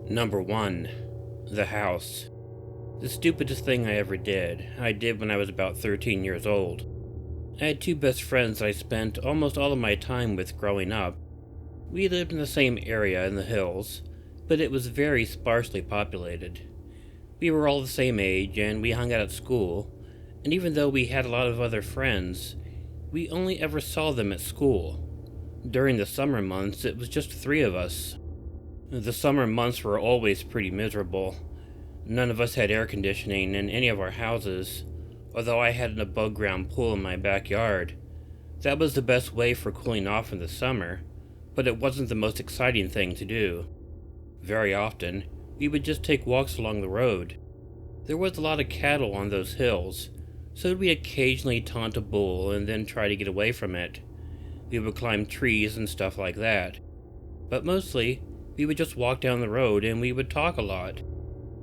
Number 1. The house. The stupidest thing I ever did, I did when I was about 13 years old. I had two best friends that I spent almost all of my time with growing up. We lived in the same area in the hills, but it was very sparsely populated. We were all the same age and we hung out at school, and even though we had a lot of other friends, we only ever saw them at school. During the summer months, it was just 3 of us. The summer months were always pretty miserable. None of us had air conditioning in any of our houses, although I had an above-ground pool in my backyard. That was the best way for cooling off in the summer, but it wasn't the most exciting thing to do. Very often, we would just take walks along the road. There was a lot of cattle on those hills, so we'd occasionally taunt a bull and then try to get away from it. We would climb trees and stuff like that. But mostly, we would just walk down the road and we would talk a lot.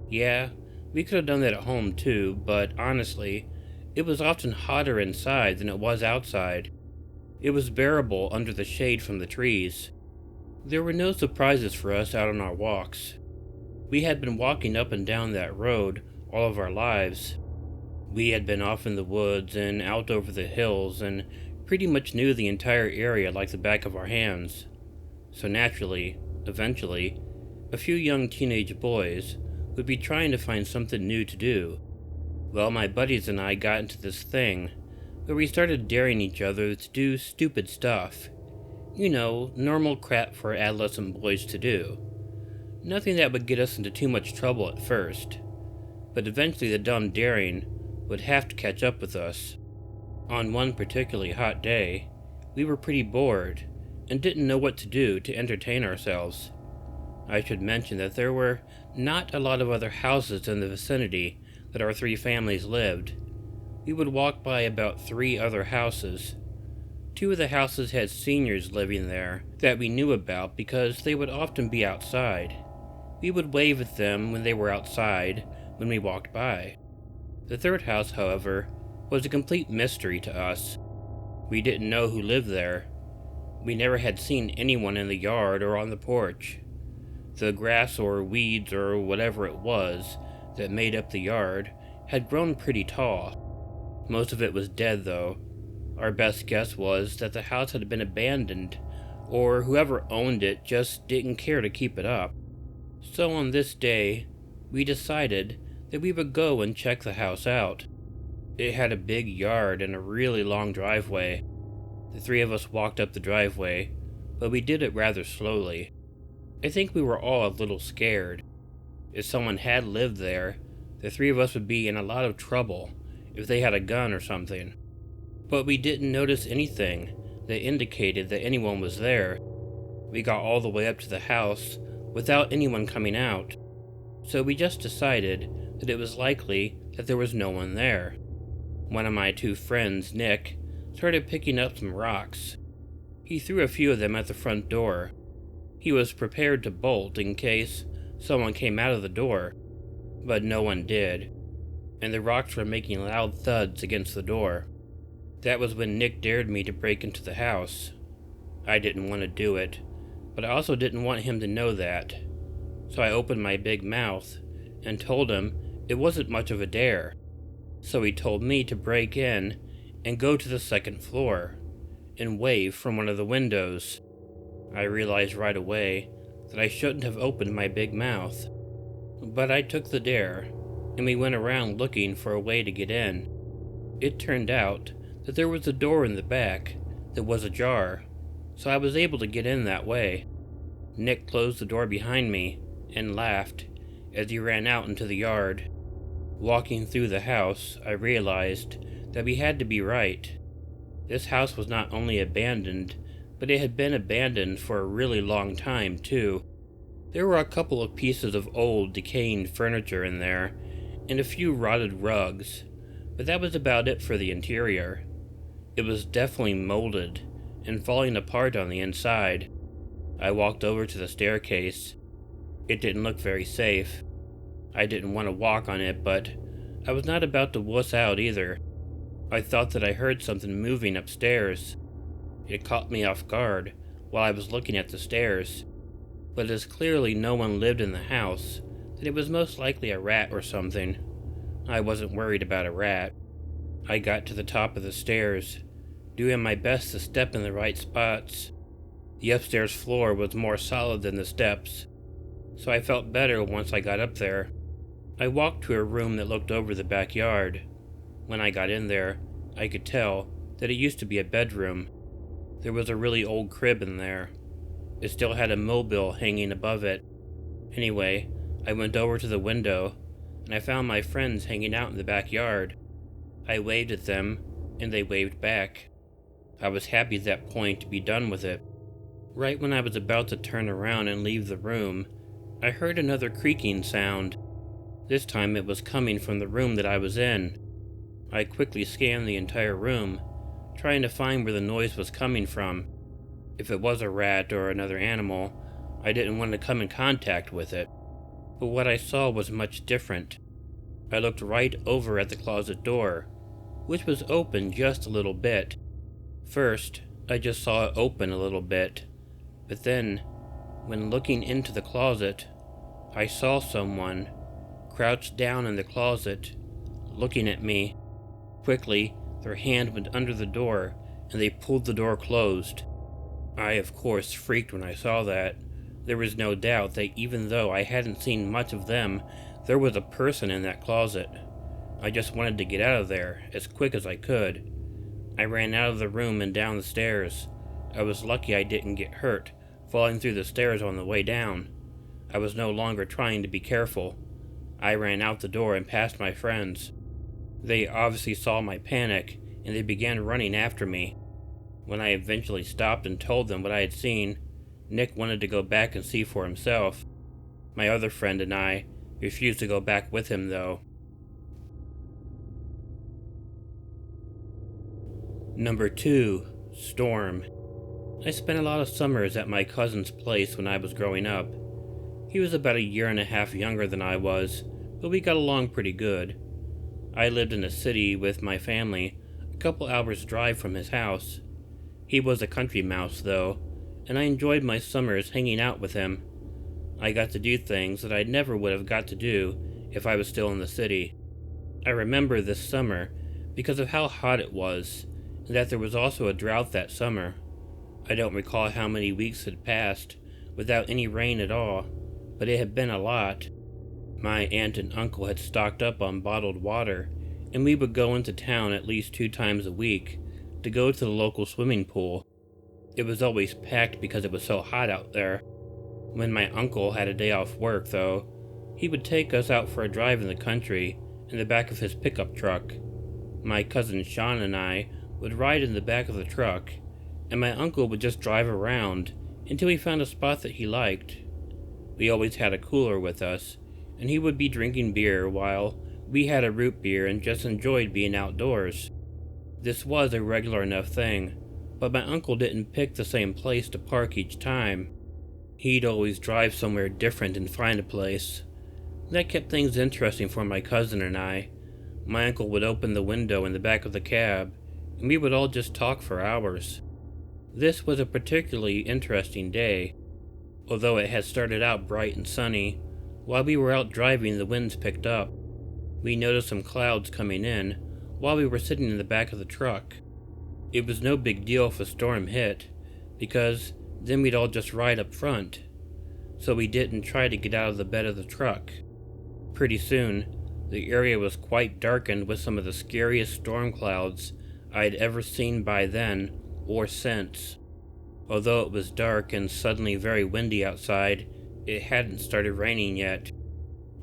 Yeah, we could have done that at home too, but honestly, it was often hotter inside than it was outside. It was bearable under the shade from the trees. There were no surprises for us out on our walks. We had been walking up and down that road all of our lives. We had been off in the woods and out over the hills and pretty much knew the entire area like the back of our hands. So naturally, eventually, a few young teenage boys would be trying to find something new to do. Well, my buddies and I got into this thing where we started daring each other to do stupid stuff. You know, normal crap for adolescent boys to do. Nothing that would get us into too much trouble at first, but eventually the dumb daring would have to catch up with us. On one particularly hot day, we were pretty bored and didn't know what to do to entertain ourselves. I should mention that there were not a lot of other houses in the vicinity that our 3 families lived. We would walk by about 3 other houses. 2 of the houses had seniors living there that we knew about because they would often be outside. We would wave at them when they were outside when we walked by. The 3rd house, however, was a complete mystery to us. We didn't know who lived there. We never had seen anyone in the yard or on the porch. The grass or weeds or whatever it was that made up the yard had grown pretty tall. Most of it was dead, though. Our best guess was that the house had been abandoned, or whoever owned it just didn't care to keep it up. So on this day, we decided that we would go and check the house out. It had a big yard and a really long driveway. The 3 of us walked up the driveway, but we did it rather slowly. I think we were all a little scared. If someone had lived there, the 3 of us would be in a lot of trouble if they had a gun or something. But we didn't notice anything that indicated that anyone was there. We got all the way up to the house without anyone coming out, so we just decided that it was likely that there was no one there. One of my 2 friends, Nick, started picking up some rocks. He threw a few of them at the front door. He was prepared to bolt in case someone came out of the door, but no one did, and the rocks were making loud thuds against the door. That was when Nick dared me to break into the house. I didn't want to do it, but I also didn't want him to know that. So I opened my big mouth and told him it wasn't much of a dare. So he told me to break in and go to the 2nd floor and wave from one of the windows. I realized right away that I shouldn't have opened my big mouth, but I took the dare, and we went around looking for a way to get in. It turned out that there was a door in the back that was ajar, so I was able to get in that way. Nick closed the door behind me and laughed as he ran out into the yard. Walking through the house, I realized that we had to be right. This house was not only abandoned, but it had been abandoned for a really long time, too. There were a couple of pieces of old, decaying furniture in there, and a few rotted rugs, but that was about it for the interior. It was definitely molded and falling apart on the inside. I walked over to the staircase. It didn't look very safe. I didn't want to walk on it, but I was not about to wuss out either. I thought that I heard something moving upstairs. It caught me off guard while I was looking at the stairs. but as clearly no one lived in the house, that it was most likely a rat or something. I wasn't worried about a rat. I got to the top of the stairs, doing my best to step in the right spots. The upstairs floor was more solid than the steps, so I felt better once I got up there. I walked to a room that looked over the backyard. When I got in there, I could tell that it used to be a bedroom. There was a really old crib in there. It still had a mobile hanging above it. Anyway, I went over to the window, and I found my friends hanging out in the backyard. I waved at them, and they waved back. I was happy at that point to be done with it. Right when I was about to turn around and leave the room, I heard another creaking sound. This time it was coming from the room that I was in. I quickly scanned the entire room, trying to find where the noise was coming from. If it was a rat or another animal, I didn't want to come in contact with it. But what I saw was much different. I looked right over at the closet door, which was open just a little bit. First, I just saw it open a little bit, but then, when looking into the closet, I saw someone crouched down in the closet, looking at me. Quickly, their hand went under the door, and they pulled the door closed. I, of course, freaked when I saw that. There was no doubt that even though I hadn't seen much of them, there was a person in that closet. I just wanted to get out of there as quick as I could. I ran out of the room and down the stairs. I was lucky I didn't get hurt, falling through the stairs on the way down. I was no longer trying to be careful. I ran out the door and past my friends. They obviously saw my panic, and they began running after me. When I eventually stopped and told them what I had seen, Nick wanted to go back and see for himself. My other friend and I refused to go back with him, though. Number 2. Storm. I spent a lot of summers at my cousin's place when I was growing up. He was about a year and a half younger than I was, but we got along pretty good. I lived in a city with my family, a couple hours' drive from his house. He was a country mouse, though, and I enjoyed my summers hanging out with him. I got to do things that I never would have got to do if I was still in the city. I remember this summer because of how hot it was, and that there was also a drought that summer. I don't recall how many weeks had passed without any rain at all, but it had been a lot. My aunt and uncle had stocked up on bottled water, and we would go into town at least 2 times a week to go to the local swimming pool. It was always packed because it was so hot out there. When my uncle had a day off work, though, he would take us out for a drive in the country in the back of his pickup truck. My cousin Sean and I would ride in the back of the truck, and my uncle would just drive around until he found a spot that he liked. We always had a cooler with us, and he would be drinking beer while we had a root beer and just enjoyed being outdoors. This was a regular enough thing, but my uncle didn't pick the same place to park each time. He'd always drive somewhere different and find a place. That kept things interesting for my cousin and I. My uncle would open the window in the back of the cab, and we would all just talk for hours. This was a particularly interesting day. Although it had started out bright and sunny, while we were out driving the winds picked up. We noticed some clouds coming in while we were sitting in the back of the truck. It was no big deal if a storm hit, because then we'd all just ride up front, so we didn't try to get out of the bed of the truck. Pretty soon, the area was quite darkened with some of the scariest storm clouds I'd ever seen by then or since. Although it was dark and suddenly very windy outside, it hadn't started raining yet.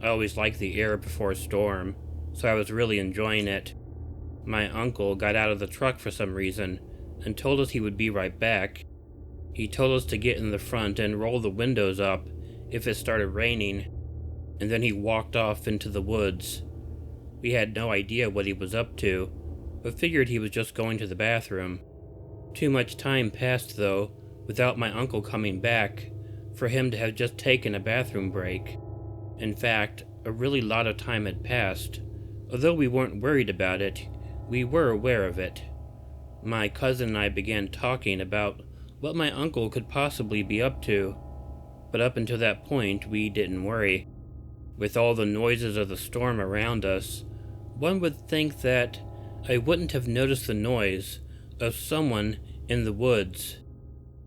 I always liked the air before a storm, so I was really enjoying it. My uncle got out of the truck for some reason and told us he would be right back. He told us to get in the front and roll the windows up if it started raining, and then he walked off into the woods. We had no idea what he was up to, but figured he was just going to the bathroom. Too much time passed, though, without my uncle coming back, for him to have just taken a bathroom break. In fact, a really lot of time had passed. Although we weren't worried about it, we were aware of it. My cousin and I began talking about what my uncle could possibly be up to. But up until that point, we didn't worry. With all the noises of the storm around us, one would think that I wouldn't have noticed the noise of someone in the woods.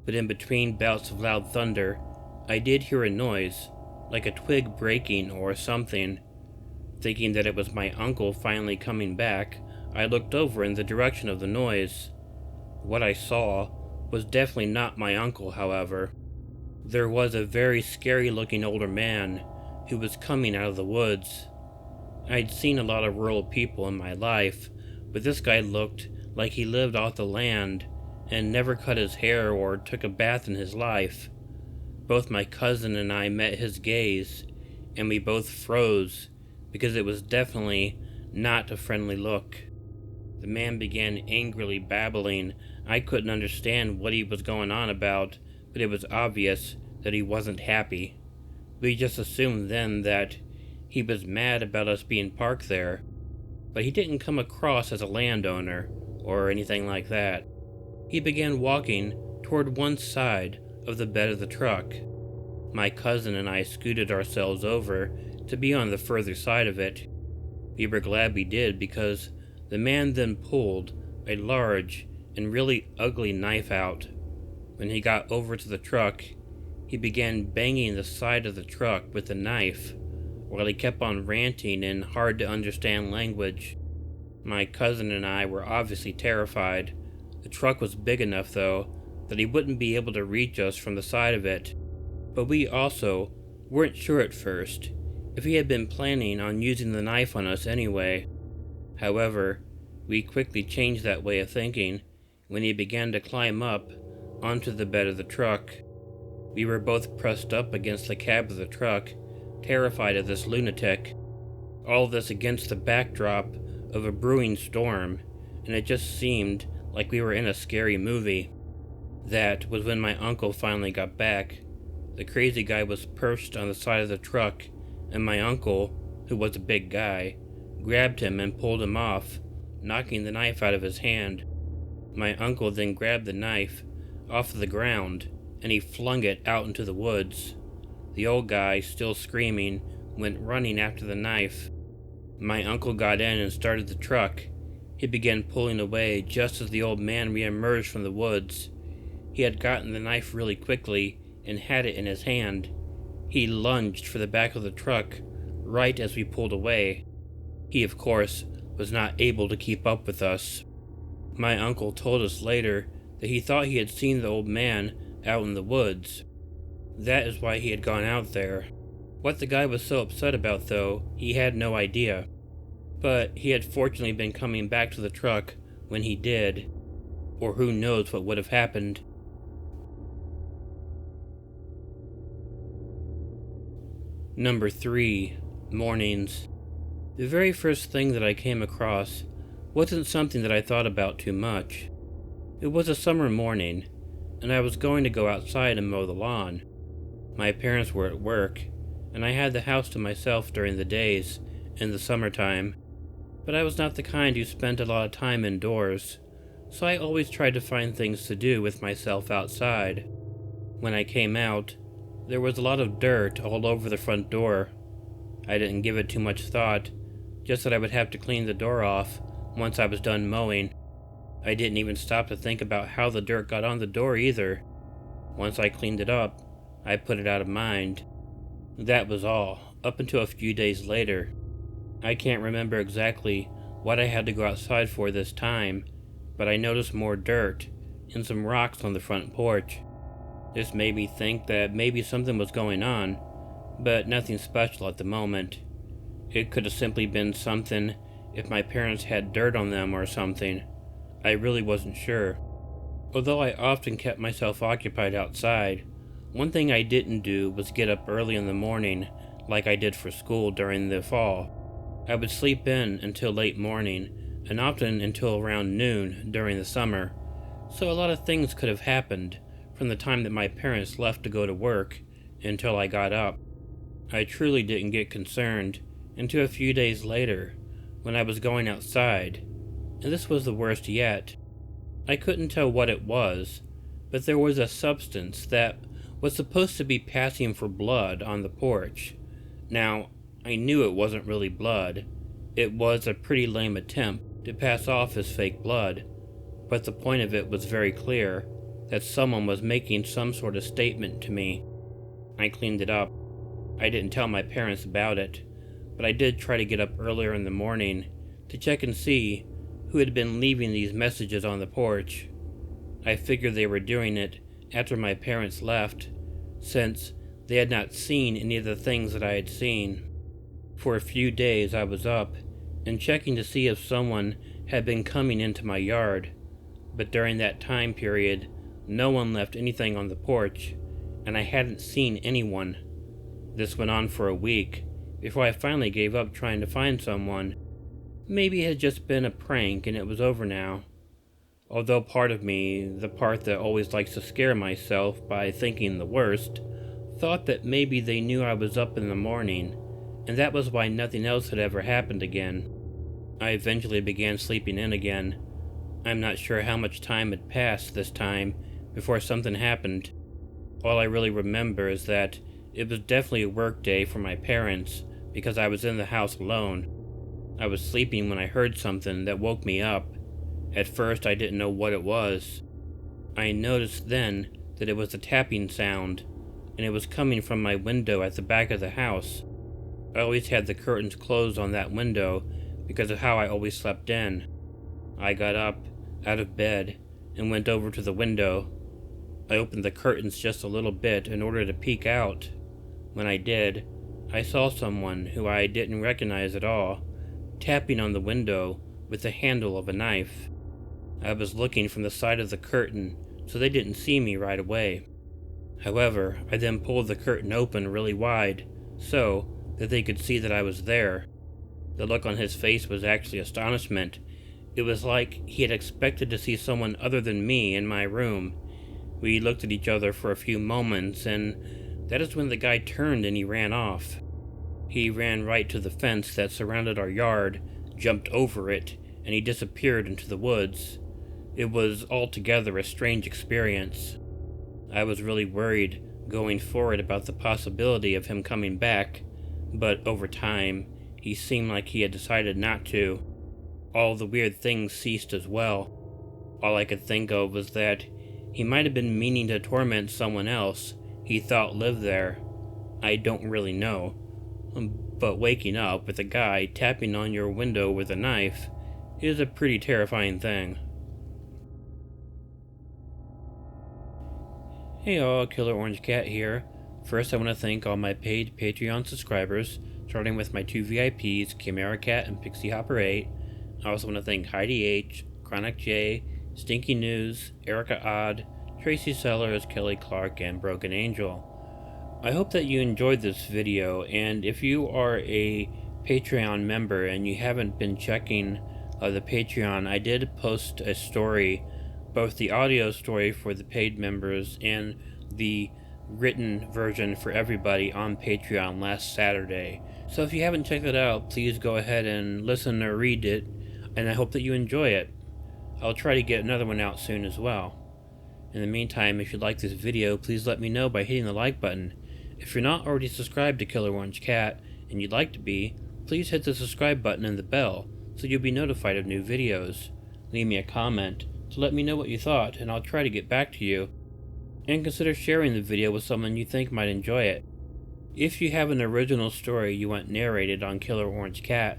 But in between bouts of loud thunder, I did hear a noise, like a twig breaking or something. Thinking that it was my uncle finally coming back, I looked over in the direction of the noise. What I saw was definitely not my uncle, however. There was a very scary-looking older man who was coming out of the woods. I'd seen a lot of rural people in my life, but this guy looked like he lived off the land and never cut his hair or took a bath in his life. Both my cousin and I met his gaze, and we both froze, because it was definitely not a friendly look. The man began angrily babbling. I couldn't understand what he was going on about, but it was obvious that he wasn't happy. We just assumed then that he was mad about us being parked there, but he didn't come across as a landowner or anything like that. He began walking toward one side of the bed of the truck. My cousin and I scooted ourselves over to be on the further side of it. We were glad we did, because the man then pulled a large and really ugly knife out. When he got over to the truck, he began banging the side of the truck with the knife, while he kept on ranting in hard-to-understand language. My cousin and I were obviously terrified. The truck was big enough, though, that he wouldn't be able to reach us from the side of it. But we also weren't sure at first if he had been planning on using the knife on us anyway. However, we quickly changed that way of thinking when he began to climb up onto the bed of the truck. We were both pressed up against the cab of the truck, terrified of this lunatic. All this against the backdrop of a brewing storm, and it just seemed like we were in a scary movie. That was when my uncle finally got back. The crazy guy was perched on the side of the truck, and my uncle, who was a big guy, grabbed him and pulled him off, knocking the knife out of his hand. My uncle then grabbed the knife off the ground, and he flung it out into the woods. The old guy, still screaming, went running after the knife. My uncle got in and started the truck. He began pulling away just as the old man re-emerged from the woods. He had gotten the knife really quickly and had it in his hand. He lunged for the back of the truck right as we pulled away. He, of course, was not able to keep up with us. My uncle told us later that he thought he had seen the old man out in the woods. That is why he had gone out there. What the guy was so upset about, though, he had no idea. But he had fortunately been coming back to the truck when he did, or who knows what would have happened. Number 3. Mornings. The very first thing that I came across wasn't something that I thought about too much. It was a summer morning, and I was going to go outside and mow the lawn. My parents were at work, and I had the house to myself during the days in the summertime. But I was not the kind who spent a lot of time indoors, so I always tried to find things to do with myself outside. When I came out, there was a lot of dirt all over the front door. I didn't give it too much thought, just that I would have to clean the door off once I was done mowing. I didn't even stop to think about how the dirt got on the door either. Once I cleaned it up, I put it out of mind. That was all, up until a few days later. I can't remember exactly what I had to go outside for this time, but I noticed more dirt and some rocks on the front porch. This made me think that maybe something was going on, but nothing special at the moment. It could have simply been something if my parents had dirt on them or something. I really wasn't sure. Although I often kept myself occupied outside, one thing I didn't do was get up early in the morning like I did for school during the fall. I would sleep in until late morning, and often until around noon during the summer, so a lot of things could have happened from the time that my parents left to go to work until I got up. I truly didn't get concerned until a few days later when I was going outside, and this was the worst yet. I couldn't tell what it was, but there was a substance that was supposed to be passing for blood on the porch. Now, I knew it wasn't really blood. It was a pretty lame attempt to pass off as fake blood, but the point of it was very clear, that someone was making some sort of statement to me. I cleaned it up. I didn't tell my parents about it, but I did try to get up earlier in the morning to check and see who had been leaving these messages on the porch. I figured they were doing it after my parents left, since they had not seen any of the things that I had seen. For a few days I was up and checking to see if someone had been coming into my yard, but during that time period, no one left anything on the porch, and I hadn't seen anyone. This went on for a week, before I finally gave up trying to find someone. Maybe it had just been a prank and it was over now. Although part of me, the part that always likes to scare myself by thinking the worst, thought that maybe they knew I was up in the morning, and that was why nothing else had ever happened again. I eventually began sleeping in again. I'm not sure how much time had passed this time before something happened. All I really remember is that it was definitely a work day for my parents because I was in the house alone. I was sleeping when I heard something that woke me up. At first I didn't know what it was. I noticed then that it was a tapping sound, and it was coming from my window at the back of the house. I always had the curtains closed on that window because of how I always slept in. I got up, out of bed, and went over to the window. I opened the curtains just a little bit in order to peek out. When I did, I saw someone who I didn't recognize at all, tapping on the window with the handle of a knife. I was looking from the side of the curtain, so they didn't see me right away. However, I then pulled the curtain open really wide, so that they could see that I was there. The look on his face was actually astonishment. It was like he had expected to see someone other than me in my room. We looked at each other for a few moments, and that is when the guy turned and he ran off. He ran right to the fence that surrounded our yard, jumped over it, and he disappeared into the woods. It was altogether a strange experience. I was really worried going forward about the possibility of him coming back, but over time, he seemed like he had decided not to. All the weird things ceased as well. All I could think of was that he might have been meaning to torment someone else he thought lived there. I don't really know. But waking up with a guy tapping on your window with a knife is a pretty terrifying thing. Hey all, Killer Orange Cat here. First I want to thank all my paid Patreon subscribers, starting with my two VIPs, Chiamerah Cat and Pixie Hopper 8. I also want to thank Heidi H, Chronic J, Stinky News, EricaOdd, Tracy Sellars, Kelli Clark, and Broken Angel. I hope that you enjoyed this video, and if you are a Patreon member and you haven't been checking the Patreon, I did post a story, both the audio story for the paid members and the written version for everybody on Patreon last Saturday. So if you haven't checked it out, please go ahead and listen or read it, and I hope that you enjoy it. I'll try to get another one out soon as well. In the meantime, if you like this video, please let me know by hitting the like button. If you're not already subscribed to Killer Orange Cat, and you'd like to be, please hit the subscribe button and the bell, so you'll be notified of new videos. Leave me a comment to let me know what you thought, and I'll try to get back to you. And consider sharing the video with someone you think might enjoy it. If you have an original story you want narrated on Killer Orange Cat,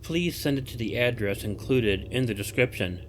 please send it to the address included in the description.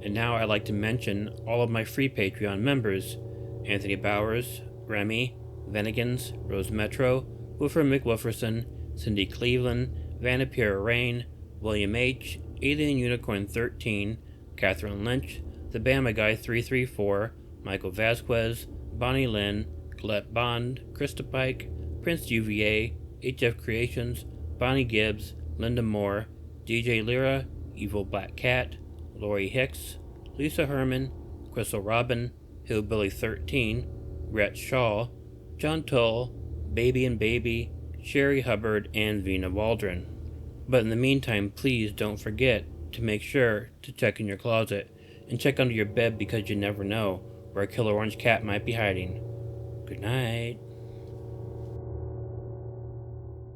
And now I'd like to mention all of my free Patreon members: Anthony Bowers, Remi, Venikins, Rose Metro, Woofer McWooferson, Cindy Cleveland, Vanapira Rayne, William H., Alien Unicorn 13, Kathryn Lynch, The Bama Guy 334, Michael Vasquez, Bonnie Lynn, Collet Bond, Krista Pike, Prince UVA, HF Creations, Bonnie Gibbs, Linda Moore, DJ Lira, Evil Black Cat, Lori Hicks, Lisa Herman, Krystal Robin, Hillbilly 13, RhettSchall, John Tull, Baby and Baby, Sherry Hubbard, and Vina Waldren. But in the meantime, please don't forget to make sure to check in your closet and check under your bed, because you never know where a Killer Orange Cat might be hiding. Good night.